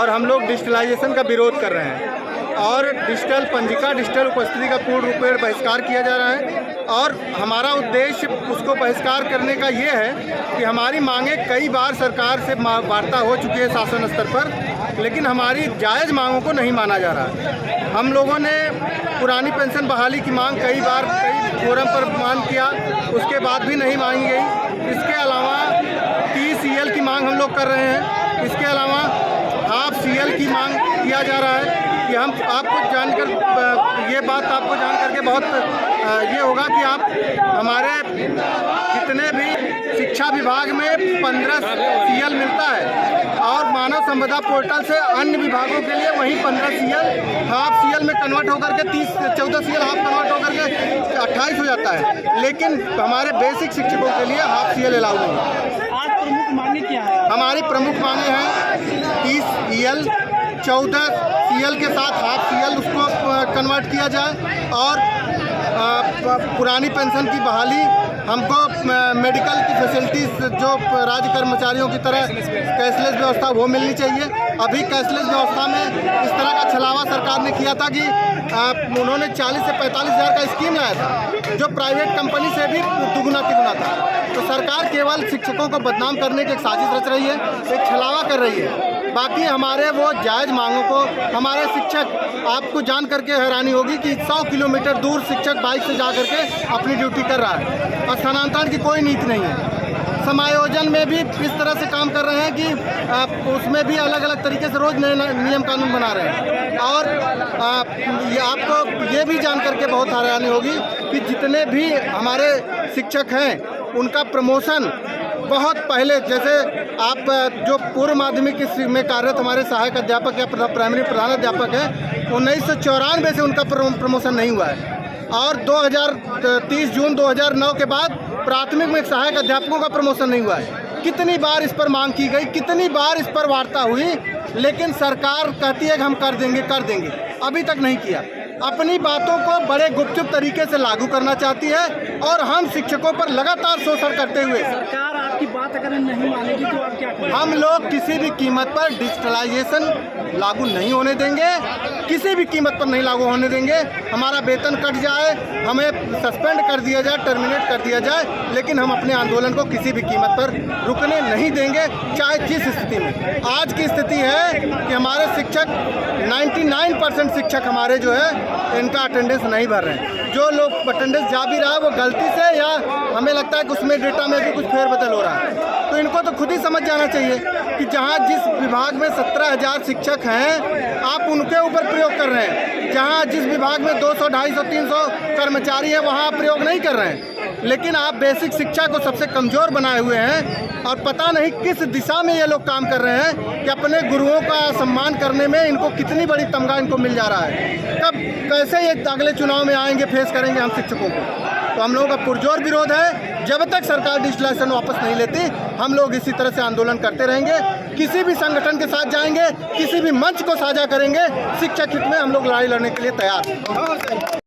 और हम लोग डिजिटलाइजेशन का विरोध कर रहे हैं और डिजिटल पंजिका, डिजिटल उपस्थिति का पूर्ण रूप में बहिष्कार किया जा रहा है। और हमारा उद्देश्य उसको बहिष्कार करने का ये है कि हमारी मांगे कई बार सरकार से वार्ता हो चुकी है शासन स्तर पर, लेकिन हमारी जायज़ मांगों को नहीं माना जा रहा है। हम लोगों ने पुरानी पेंशन बहाली की मांग कई बार कई फोरम पर मांग किया, उसके बाद भी नहीं मांगी गई। इसके अलावा 30 CL की मांग हम लोग कर रहे हैं। इसके अलावा हाफ CL की मांग किया जा रहा है कि हम आपको जानकर ये बात आपको जान करके बहुत ये होगा कि आप हमारे जितने भी शिक्षा विभाग में 15 CL मिलता है और मानव संपदा पोर्टल से अन्य विभागों के लिए वहीं 15 CL हाफ CL में कन्वर्ट होकर के 14 CL हाफ कन्वर्ट होकर के 28 हो जाता है, लेकिन हमारे बेसिक शिक्षकों के लिए हाफ CL अलाउ नहीं है। आज प्रमुख मांगे क्या है? हमारी प्रमुख मांगे हैं 30 CL 14 CL के साथ हाफ CL उसको कन्वर्ट किया जाए और पुरानी पेंशन की बहाली, हमको मेडिकल की फैसिलिटीज़ जो राज्य कर्मचारियों की तरह कैशलेस व्यवस्था वो मिलनी चाहिए। अभी कैशलेस व्यवस्था में इस तरह का छलावा सरकार ने किया था कि उन्होंने 40 से 45 हज़ार का स्कीम लाया था जो प्राइवेट कंपनी से भी दुगुना तिगुना था। तो सरकार केवल शिक्षकों को बदनाम करने की एक साजिश रच रही है, एक छलावा कर रही है। बाकी हमारे वो जायज़ मांगों को हमारे शिक्षक, आपको जान करके हैरानी होगी कि 100 किलोमीटर दूर शिक्षक बाइक से जा करके अपनी ड्यूटी कर रहा है और स्थानांतरण की कोई नीति नहीं है। समायोजन में भी इस तरह से काम कर रहे हैं कि उसमें भी अलग अलग तरीके से रोज़ नए नियम कानून बना रहे हैं। और आपको ये भी जान करके बहुत हैरानी होगी कि जितने भी हमारे शिक्षक हैं उनका प्रमोशन बहुत पहले, जैसे आप जो पूर्व माध्यमिक में कार्यरत हमारे सहायक अध्यापक या प्राइमरी प्रधान अध्यापक हैं, 1994 से उनका प्रमोशन नहीं हुआ है और 30 जून 2009 के बाद प्राथमिक में सहायक अध्यापकों का प्रमोशन नहीं हुआ है। कितनी बार इस पर मांग की गई, कितनी बार इस पर वार्ता हुई, लेकिन सरकार कहती है कि हम कर देंगे, अभी तक नहीं किया। अपनी बातों को बड़े गुपचुप तरीके से लागू करना चाहती है और हम शिक्षकों पर लगातार शोषण करते हुए सरकार आपकी बात अगर नहीं मानेगी तो आप क्या करेंगे? हम लोग किसी भी कीमत पर डिजिटलाइजेशन लागू नहीं होने देंगे, किसी भी कीमत पर नहीं लागू होने देंगे। हमारा वेतन कट जाए, हमें सस्पेंड कर दिया जाए, टर्मिनेट कर दिया जाए, लेकिन हम अपने आंदोलन को किसी भी कीमत पर रुकने नहीं देंगे, चाहे जिस स्थिति में। आज की स्थिति है कि हमारे शिक्षक 99% शिक्षक हमारे जो है इनका अटेंडेंस नहीं भर रहे हैं। जो लोग अटेंडेंस जा भी रहा है वो गलती से, या हमें लगता है कि उसमें डेटा में भी कुछ फेरबदल हो रहा है। तो इनको तो खुद ही समझ जाना चाहिए कि जहां जिस विभाग में 17,000 शिक्षक हैं आप उनके ऊपर प्रयोग कर रहे हैं, जहां जिस विभाग में 200, 250, 300 कर्मचारी हैं वहां आप प्रयोग नहीं कर रहे हैं। लेकिन आप बेसिक शिक्षा को सबसे कमज़ोर बनाए हुए हैं और पता नहीं किस दिशा में ये लोग काम कर रहे हैं कि अपने गुरुओं का सम्मान करने में इनको कितनी बड़ी तमगा इनको मिल जा रहा है। कब कैसे ये अगले चुनाव में आएंगे, फेस करेंगे हम शिक्षकों को। तो हम लोगों का पुरजोर विरोध है। जब तक सरकार डिजिटलाइजेशन वापस नहीं लेती हम लोग इसी तरह से आंदोलन करते रहेंगे। किसी भी संगठन के साथ जाएंगे, किसी भी मंच को साझा करेंगे, शिक्षक हित में हम लोग लड़ाई लड़ने के लिए तैयार हैं।